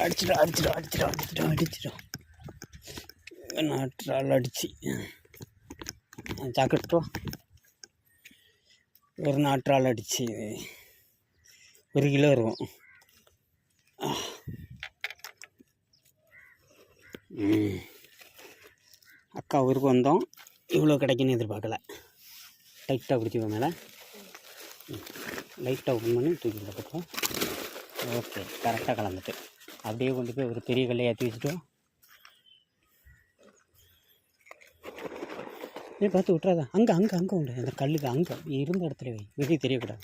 அடிச்சிடும் நாற்றால் அடிச்சு ஜாக்கெட்டோ ஒரு நாற்றால் அடிச்சு 1 கிலோ இருக்கும். அக்கா ஊருக்கு வந்தோம், இவ்வளோ கிடைக்குன்னு எதிர்பார்க்கல. லைட்டாக பிடிச்சிக்கோ மேலே, லைட்டாக ஓப்பன் பண்ணி தூக்கி போட்டுப்போம். ஓகே, கரெக்டாக கலந்துட்டு அப்படியே கொண்டு போய் ஒரு பெரிய கல்லை ஏற்றி வச்சுட்டோம். பார்த்து விட்றாதா, அங்கே உண்டு அந்த கல்லுக்கு, அங்கே இருந்த இடத்துல வை, வெளியே தெரியக்கூடாது.